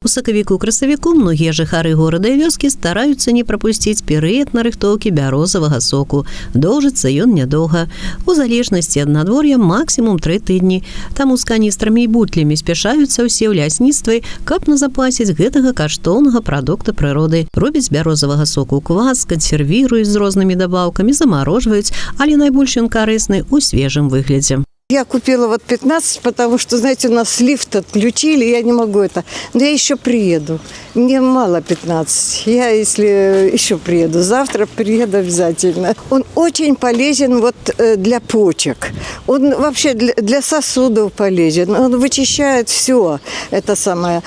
У сакавіку-красавіку многія жыхары горада і вёскі стараюцца не прапусціць перыяд нарыхтоўкі бярозавага соку. Доўжыцца ён нядоўга. У залежнасці ад надвор'я максімум 3 тыдні. Таму з каністрамі і бутлямі спяшаюцца ўсе ў лясніцтвы, каб назапасіць гэтага каштоўнага прадукта прыроды. Робяць бярозавага соку квас, кансервіруюць з рознымі дабаўкамі, замарожваюць, але найбольш ён карысны ў свежым выглядзе. Я купила вот 15, потому что, знаете, у нас лифт отключили, я не могу это. Но я еще приеду. Мне мало 15. Я, если еще приеду, завтра приеду обязательно. Он очень полезен вот для почек. Он вообще для сосудов полезен. Он вычищает все это самое.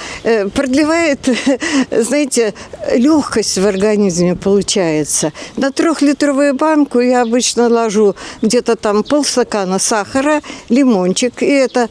Продлевает, знаете, легкость в организме получается. На 3-литровую банку я обычно ложу где-то там полстакана сахара, лимончик, и это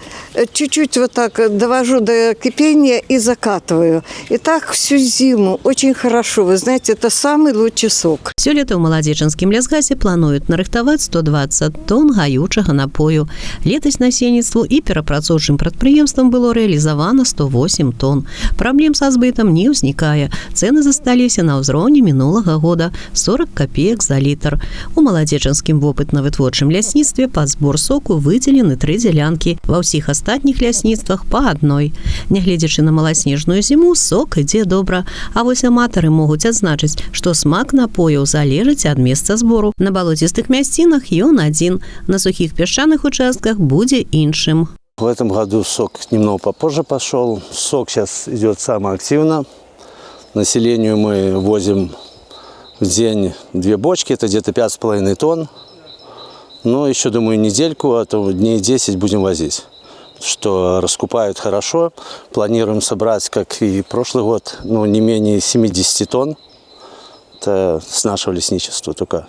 чуть-чуть вот так довожу до кипения и закатываю. И так всю зиму очень хорошо. Вы знаете, это самый лучший сок. Сёлета ў маладзечанскім лясгасе плануюць нарыхтаваць 120 тонн гаючага напою. Летась насельніцтву і перапрацоўчым прадпрыемствам было рэалізавана 108 тонн. Праблем са збытам не ўзнікае. Цэны засталіся на ўзроўні мінулага года – 40 копеек за літр. У маладзечанскім вопытна-вытворчым лясніцтве пад збор соку выдзелены 3 дзялянкі, ва ўсіх астатніх лясніцтвах па адной. Нягледзячы на маласнежную зіму, сок ідзе добра, а вось аматары могуць адзначыць, што смак напояў залежыць ад месца збору. На балоцістых мясцінах ён адзін, на сухіх пясчаных участках будзе іншым. В этом году сок немного попозже пошел. Сок сейчас идет самое активно. Населению мы возим в день 2 бочки, это где-то 5,5 тонн. Но еще, думаю, недельку, а то дней 10 будем возить. Что раскупают хорошо. Планируем собрать, как и прошлый год, не менее 70 тонн. Это с нашего лесничества только.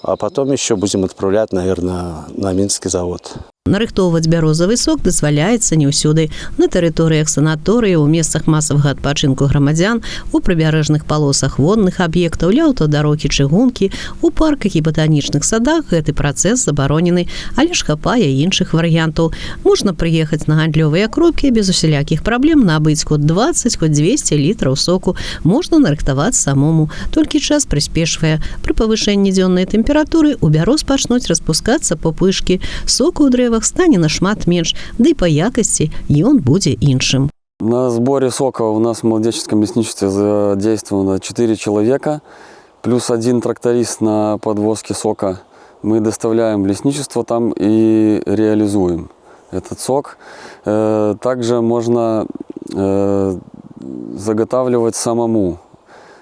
А потом еще будем отправлять, наверное, на Минский завод. Нарыхтоўваць бярозавы сок дазваляецца не ўсюды. На тэрыторыях санаторыяў, у месцах масавага адпачынку грамадзян, у прыбярэжных палосах водных аб'ектаў, ля аўтадарогі, чыгункі, у парках і батанічных садах гэты працэс забаронены, але ж хапае іншых варыянтаў. Можна прыехаць на гандлёвыя кропкі без усялякіх праблем набыць хоць 20, хоць 200 літраў соку. Можна нарыхтаваць самому, толькі час прыспешвае. Пры павышэнні дзённай тэмпературы у бяроз пачнуць распускацца пупышкі. Соку ў дрэвах стане нашмат менш, да і па якасці ён будзе іншым. На сборе сока у нас в молодеческом лесничестве задействовано 4 человека, плюс 1 тракторист на подвозке сока. Мы доставляем в лесничество там и реализуем этот сок. Также можно заготавливать самому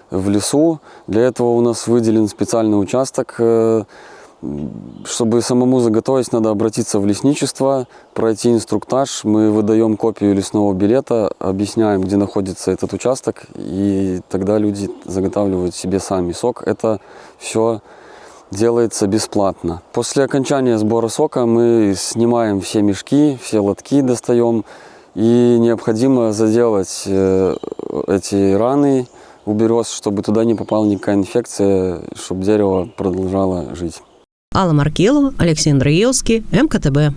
в лесу. Для этого у нас выделен специальный участок. Чтобы самому заготовить, надо обратиться в лесничество, пройти инструктаж. Мы выдаем копию лесного билета, объясняем, где находится этот участок, и тогда люди заготавливают себе сами сок. Это все делается бесплатно. После окончания сбора сока мы снимаем все мешки, все лотки достаем, и необходимо заделать эти раны у берез, чтобы туда не попала никакая инфекция, чтобы дерево продолжало жить. Алла Маркелова, Алексей Андреевский, МКТБ.